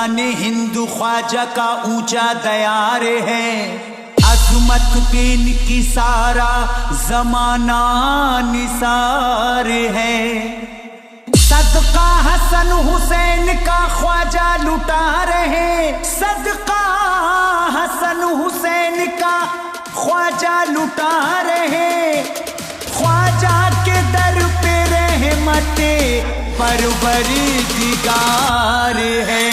शान हिंदू ख्वाजा का ऊंचा दयार है, अजमत पे इनकी सारा जमाना निसार है। सदका हसन हुसैन का ख्वाजा लुटा रहे, सदका हसन हुसैन का ख्वाजा लुटा रहे। ख्वाजा के दर पे रहमते परवरदिगार है।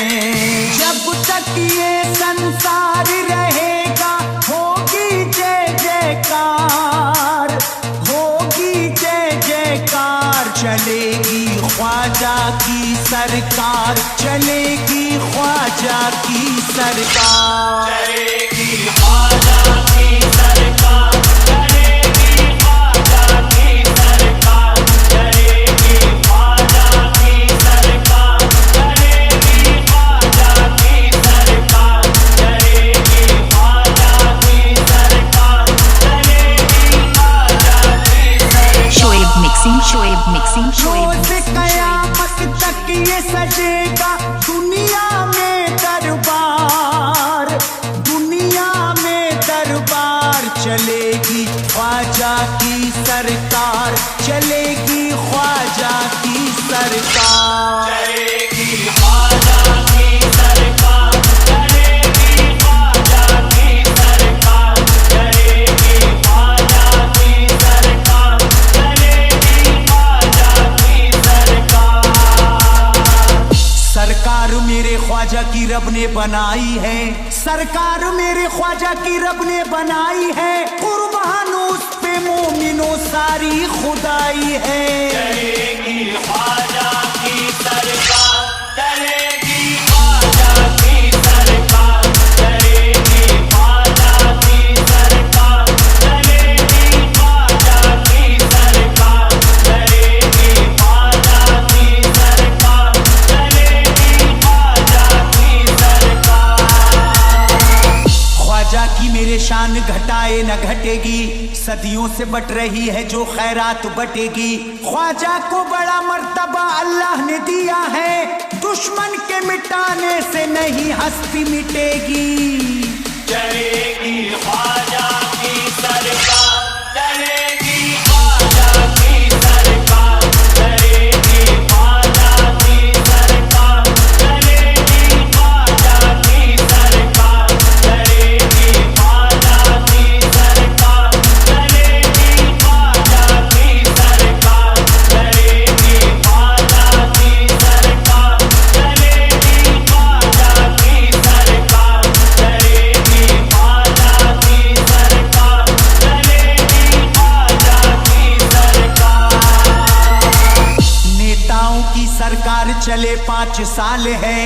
जब तक ये संसार रहेगा होगी जय जयकार, होगी जय जयकार। चलेगी ख्वाजा की सरकार, चलेगी ख्वाजा की सरकार, चलेगी ख्वाजा की सरकार, चलेगी ख्वाजा की सरकार, चलेगी ख्वाजा की सरकार, चलेगी ख्वाजा की सरकार, चलेगी ख्वाजा की सरकार, चलेगी ख्वाजा की सरकार। शोएब मिक्सिंग, शोएब मिक्सिंग, शोएब रोज़ क़यामत तक ये सजेगा दुनिया में दरबार, दुनिया में दरबार। चलेगी ख्वाजा की सरकार, चलेगी ख्वाजा की सरकार, चलेगी ख्वाजा की सरकार, चलेगी ख्वाजा की सरकार, चलेगी ख्वाजा की सरकार, चलेगी ख्वाजा की सरकार। सरकार मेरे ख्वाजा की रब ने बनाई है, सरकार मेरे ख्वाजा की रब ने बनाई है। कुर्बान उस पे मोमिनो सारी खुदाई है। चलेगी ख्वाजा की सरकार, चलेगी ख्वाजा की सरकार, चलेगी ख्वाजा की सरकार, चलेगी ख्वाजा की सरकार, चलेगी ख्वाजा की सरकार, चलेगी ख्वाजा की सरकार। ख्वाजा की मेरे शान घटाए न घटेगी, सदियों से बट रही है जो खैरात बटेगी। ख्वाजा को बड़ा मर्तबा अल्लाह ने दिया है, दुश्मन के मिटाने से नहीं हस्ती मिटेगी। चलेगी ख्वाजा की सरकार, चलेगी ख्वाजा की सरकार, चलेगी ख्वाजा की सरकार, चलेगी ख्वाजा की सरकार, चलेगी ख्वाजा की सरकार, चलेगी ख्वाजा की सरकार, चलेगी ख्वाजा की सरकार, चलेगी ख्वाजा की सरकार, चलेगी ख्वाजा की सरकार, चलेगी ख्वाजा की सरकार। नेताओं की सरकार चले 5 साल है,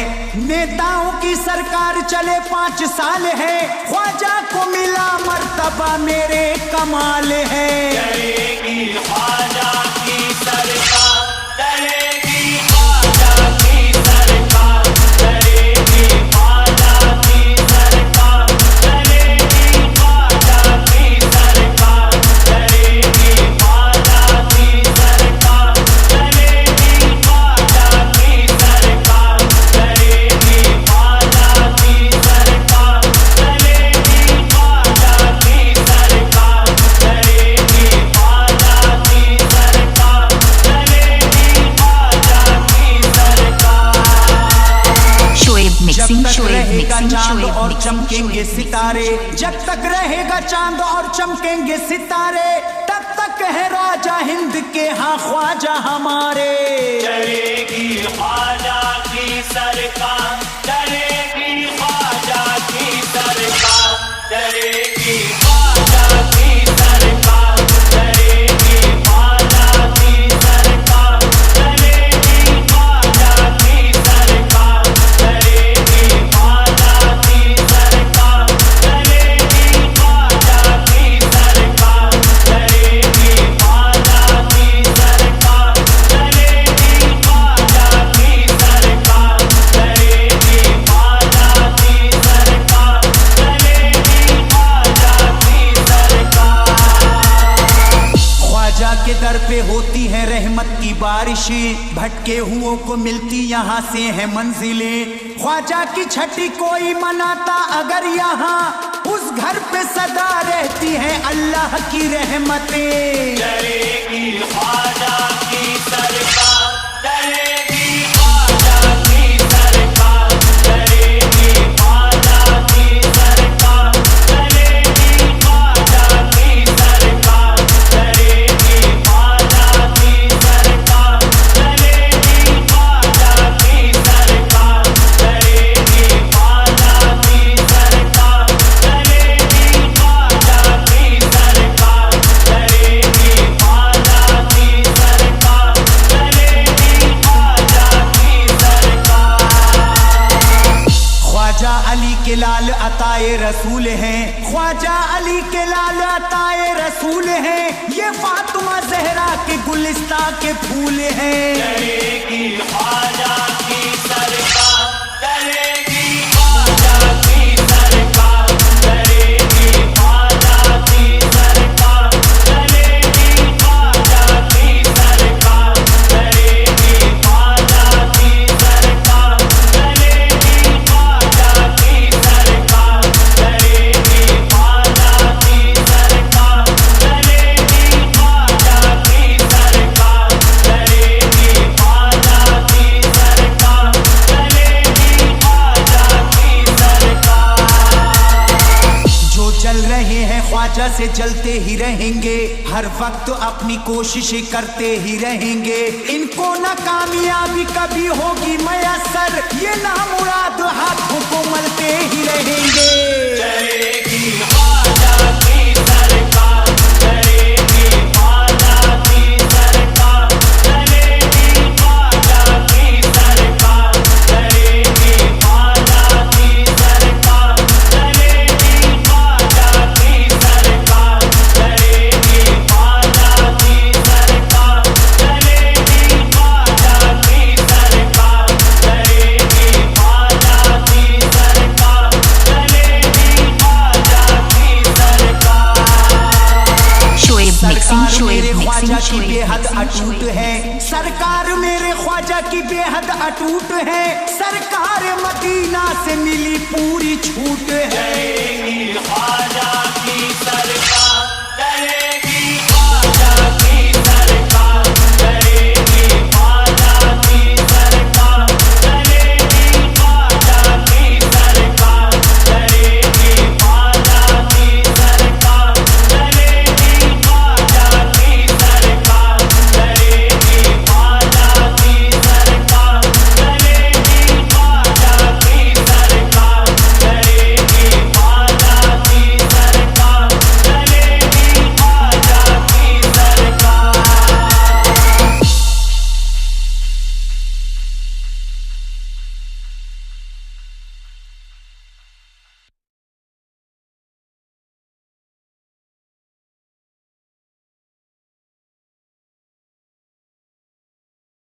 नेताओं की सरकार चले 5 साल है। ख्वाजा को मिला मर्तबा मेरे कमाल है। चलेगी ख्वाजा की सरकार, चलेगी ख्वाजा की सरकार, चलेगी ख्वाजा की सरकार, चलेगी ख्वाजा की सरकार, चलेगी ख्वाजा की सरकार, चलेगी ख्वाजा की सरकार, चलेगी ख्वाजा की सरकार, चलेगी ख्वाजा की सरकार, चलेगी ख्वाजा की सरकार, चलेगी ख्वाजा की सरकार। शोएब जब मिक्सिंग, तक शोएब रहेगा मिक्सिंग, चांद शोएब और मिक्सिंग, चमकेंगे शोएब सितारे, जब तक रहेगा चांद और चमकेंगे सितारे, तब तक है राजा हिंद के हाँ ख्वाजा हमारे। चलेगी ख्वाजा की सरकार, चलेगी ख्वाजा की सरकार, चलेगी ख्वाजा की सरकार, चलेगी ख्वाजा की सरकार, चलेगी ख्वाजा की सरकार, चलेगी ख्वाजा की सरकार, चलेगी ख्वाजा की सरकार, चलेगी ख्वाजा की सरकार, चलेगी ख्वाजा की सरकार, चलेगी ख्वाजा की सरकार, चलेगी ख्वाजा बख्शे, भटके हुओं को मिलती यहाँ से है मंजिलें। ख्वाजा की छठी कोई मनाता अगर यहाँ, उस घर पे सदा रहती है अल्लाह की रहमतें। डरेगी ख्वाजा की सरकार, डरेगी ख्वाजा की सरकार, डरेगी ख्वाजा की सरकार, डरेगी ख्वाजा की सरकार, डरेगी ख्वाजा की सरकार, डरेगी ख्वाजा की सरकार, डरेगी ख्वाजा की सरकार, डरेगी ख्वाजा की सरकार, डरेगी ख्वाजा की सरकार, डरेगी ख्वाजा की सरकार। ख्वाजा अली के लाल अताए रसूल हैं, ख्वाजा अली के लाल अताए रसूल हैं, ये फातिमा ज़हरा के गुलिस्ता के फूल हैं। डरेगी ख्वाजा की सरकार, डरेगी ख्वाजा की सरकार, डरेगी ख्वाजा की सरकार, डरेगी ख्वाजा की सरकार, डरेगी ख्वाजा की सरकार, डरेगी ख्वाजा की सरकार, डरेगी ख्वाजा की सरकार, डरेगी ख्वाजा की सरकार, डरेगी ख्वाजा की सरकार, डरेगी ख्वाजा की सरकार। जो चल रहे हैं ख्वाजा से चलते ही रहेंगे, हर वक्त अपनी कोशिशें करते ही रहेंगे। इनको ना कामयाबी कभी होगी मयसर, ये नामुराद हाथों को मलते ही रहेंगे। डरेगी ख्वाजा की सरकार, डरेगी ख्वाजा की सरकार, डरेगी ख्वाजा की सरकार, डरेगी ख्वाजा की सरकार, डरेगी ख्वाजा की सरकार, डरेगी ख्वाजा की सरकार, डरेगी ख्वाजा की सरकार, डरेगी ख्वाजा की सरकार, डरेगी ख्वाजा की सरकार। Shoaib mixing, सरकार Shoaib मेरे mixing, ख्वाजा की Shoaib बेहद mixing, अटूट Shoaib है, सरकार मेरे ख्वाजा की बेहद अटूट है, सरकार मदीना से मिली पूरी छूट है। डरेगी ख्वाजा